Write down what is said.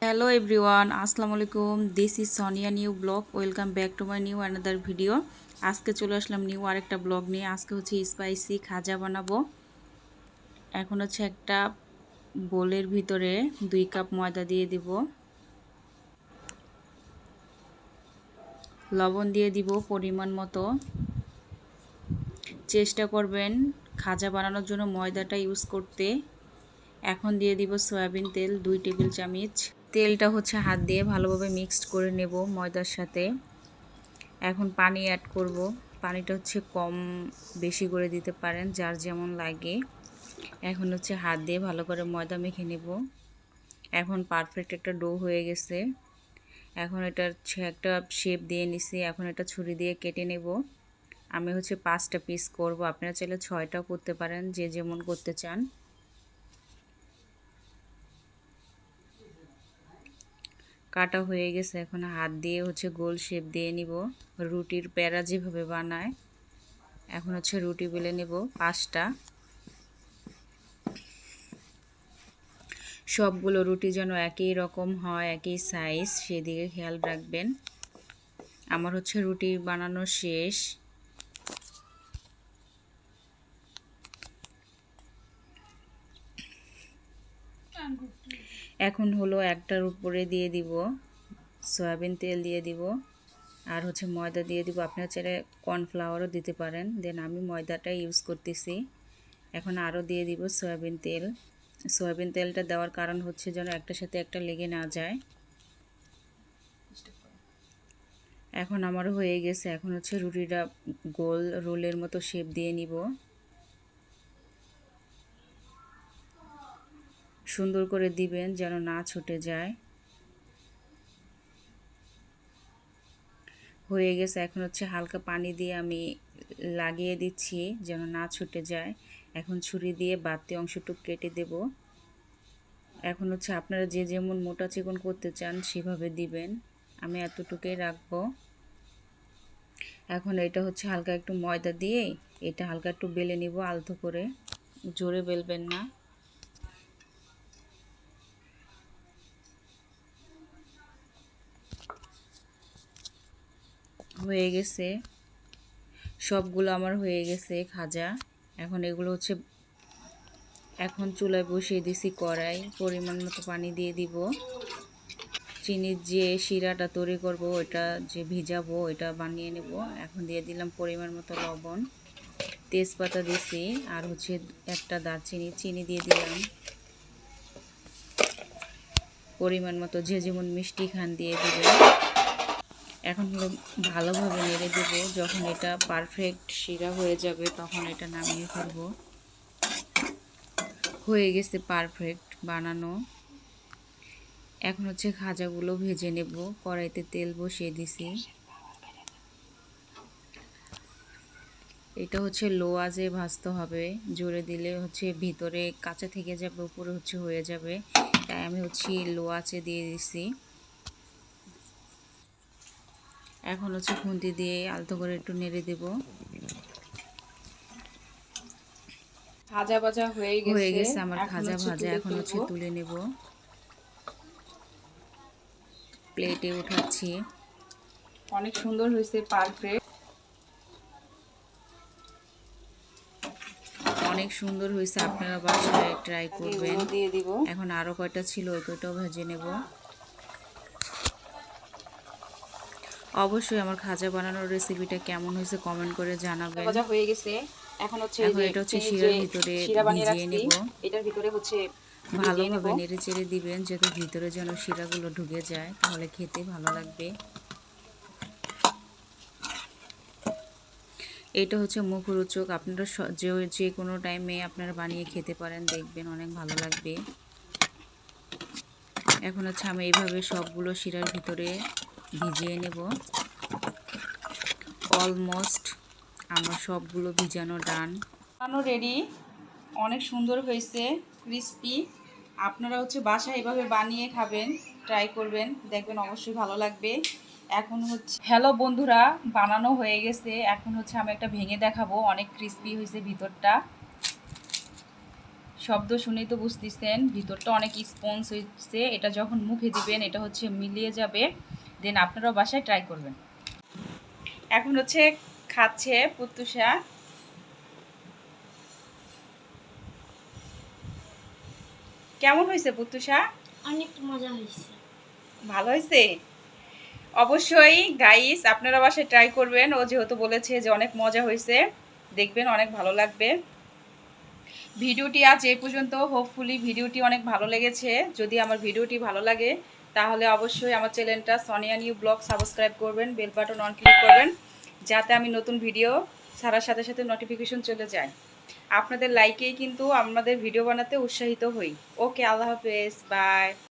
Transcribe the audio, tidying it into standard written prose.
Hello everyone, আসসালামু আলাইকুম। This is Sonia new blog. Welcome back to my new another video. আজকে চলে আসলাম new আরেকটা ব্লগ নিয়ে। আজকে হচ্ছে স্পাইসি খাজা বানাবো। এখন হচ্ছে একটা বোলের ভিতরে 2 কাপ ময়দা দিয়ে দিব, লবণ দিয়ে দিব পরিমাণ মতো। চেষ্টা করবেন খাজা বানানোর জন্য ময়দাটা ইউজ করতে। এখন দিয়ে দিব সয়াবিন তেল 2 টেবিল চামচ। তেলটা হচ্ছে হাত দিয়ে ভালোভাবে মিক্সড করে নেব ময়দার সাথে। এখন পানি অ্যাড করব। পানিটা হচ্ছে কম বেশি করে দিতে পারেন, যার যেমন লাগে। এখন হচ্ছে হাত দিয়ে ভালো করে ময়দা মেখে নেব। এখন পারফেক্ট একটা ডো হয়ে গেছে। এখন এটার একটা শেপ দিয়ে নিছি। এখন এটা ছুরি দিয়ে কেটে নেব। আমি হচ্ছে 5টা পিস করব, আপনারা চাইলে 6টাও করতে পারেন, যে যেমন করতে চান। কাটা হয়ে গেছে। এখন হাত দিয়ে হচ্ছে গোল শেপ দিয়ে নিব, রুটির প্যারা যেভাবে বানায়। এখন হচ্ছে রুটি বেলে নেব 5টা। সবগুলো রুটি যেন একই রকম হয়, একই সাইজ, সেদিকে খেয়াল রাখবেন। আমার হচ্ছে রুটি বানানো শেষ। এখন হলো একটার উপরে দিয়ে দিব সয়াবিন তেল দিয়ে দিব, আর হচ্ছে ময়দা দিয়ে দিব। আপনারা চাইলে কর্নফ্লাওয়ারও দিতে পারেন, দেন আমি ময়দাটা ইউজ করতেছি। এখন আরও দিয়ে দিব সয়াবিন তেল। সয়াবিন তেলটা দেওয়ার কারণ হচ্ছে যেন একটার সাথে একটা লেগে না যায়। এখন আমার হয়ে গেছে। এখন হচ্ছে রুটিটা গোল রোলের মতো শেপ দিয়ে নিব। সুন্দর করে দিবেন যেন না ছুটে যায়। হয়ে গেছে। এখন হচ্ছে হালকা পানি দিয়ে আমি লাগিয়ে দিচ্ছি যেন না ছুটে যায়। এখন ছুরি দিয়ে বাড়তি অংশটুকু কেটে দেব। এখন হচ্ছে আপনারা যে যেমন মোটা চিকন করতে চান সেভাবে দিবেন। আমি এতটুকুই রাখবো। এখন এটা হচ্ছে হালকা একটু ময়দা দিয়ে এটা হালকা একটু বেলে নিব আলতো করে, জোরে বেলবেন না। হয়ে গেছে, সবগুলো আমার হয়ে গেছে খাজা। এখন এগুলো হচ্ছে এখন চুলায় বসিয়ে দিছি কড়াই, পরিমাণ মতো পানি দিয়ে দিব। চিনির যে শিরাটা তৈরি করব, ওটা যে ভিজাবো ওটা বানিয়ে নেব। এখন দিয়ে দিলাম পরিমাণ মতো লবণ, তেজপাতা দিছি, আর হচ্ছে একটা দারচিনি চিনি দিয়ে দিলাম। পরিমাণ মতো যে যেমন মিষ্টি খান দিয়ে দিবেন। এখন হলো ভালোভাবে নেড়ে দেব। যখন এটা পারফেক্ট শিরা হয়ে যাবে তখন এটা নামিয়ে ফেলব। হয়ে গেছে পারফেক্ট বানানো। এখন হচ্ছে খাজাগুলো ভেজে নেব। কড়াইতে তেল বসিয়ে দিছি। এটা হচ্ছে লো আঁচে ভাজতে হবে, জোরে দিলে হচ্ছে ভিতরে কাঁচা থেকে যাবে, উপরে হচ্ছে হয়ে যাবে। তাই আমি হচ্ছে লো আঁচে দিয়ে দিছি। এখন হচ্ছে খুন্তি দিয়ে আলতো করে একটু নেড়ে দেব। ভাজা ভাজা হয়ে গেছে আমার এখন খাজা হচ্ছে ভাজা। তুলে এখন হচ্ছে ফেলবো। তুলে নেব, প্লেটে উঠাচ্ছি। অনেক সুন্দর হয়েছে, পারফেক্ট। অনেক সুন্দর হয়েছে, আপনারা বাসায় ট্রাই করবেন। এগুলো দিয়ে দিব। এখন আরও কয়টা ছিল, ওই কয়টাও ভেজে নেব। অবশ্যই আমার খাজা বানানোর রেসিপিটা কেমন হয়েছে কমেন্ট করে ভাজা জানাবেন। ভাজা হয়ে গেছে। এখন হচ্ছে এই এখন যে এটা হচ্ছে চিনির যে শিরার ভিতরে শিরা বানিয়ে ভিজিয়ে রাখছি, নেব। এটার ভিতরে হচ্ছে ভিজিয়ে নেব। ভালোভাবে নেড়ে চেড়ে দিবেন যাতে ভিতরে যেন শিরাগুলো ঢুকে যায়, তাহলে খেতে ভালো লাগবে। এটা হচ্ছে মুখরোচক। আপনারা যে কোনো টাইমে আপনারা বানিয়ে খেতে পারেন, দেখবেন অনেক ভালো লাগবে। এখন হচ্ছে আমি এইভাবে সবগুলো শিরার ভিতরে ভিজিয়ে নেব। অলমোস্ট আমার সবগুলো ভিজানো ডান। বানানো রেডি। অনেক সুন্দর হয়েছে, ক্রিস্পি। আপনারা হচ্ছে বাসায় এভাবে বানিয়ে খাবেন, ট্রাই করবেন, দেখবেন অবশ্যই ভালো লাগবে। এখন হচ্ছে হ্যালো বন্ধুরা, বানানো হয়ে গেছে। এখন হচ্ছে আমি একটা ভেঙে দেখাবো। অনেক ক্রিস্পি হয়েছে ভিতরটা, শব্দ শুনেই তো বুঝতেছেন ভিতরটা অনেক স্পঞ্জ হয়েছে। এটা যখন মুখে দিবেন এটা হচ্ছে মিলিয়ে যাবে, দেন আপনারাও বাসায় ট্রাই করবেন। এখন হচ্ছে খাচ্ছে প্রত্যুষা। কেমন হয়েছে প্রত্যুষা? অনেক মজা হয়েছে। ভালো হয়েছে? অবশ্যই গাইস আপনারা বাসায় ট্রাই করবেন। ও যেহেতু বলেছে যে অনেক মজা হয়েছে, দেখবেন অনেক ভালো লাগবে। ভিডিওটি আজ এই পর্যন্ত। হোপফুলি ভিডিওটি অনেক ভালো লেগেছে। যদি আমার ভিডিওটি ভালো লাগে তাহলে অবশ্যই আমার চ্যানেলটা সোনিয়া নিউ ব্লগ সাবস্ক্রাইব করবেন, বেল বাটন অন ক্লিক করবেন, যাতে আমি নতুন ভিডিও ছাড়ার সাথে সাথে নোটিফিকেশন চলে যায়। আপনাদের লাইকেই কিন্তু আমাদের ভিডিও বানাতে উৎসাহিত হই। ওকে, আল্লাহ হাফেজ, বাই।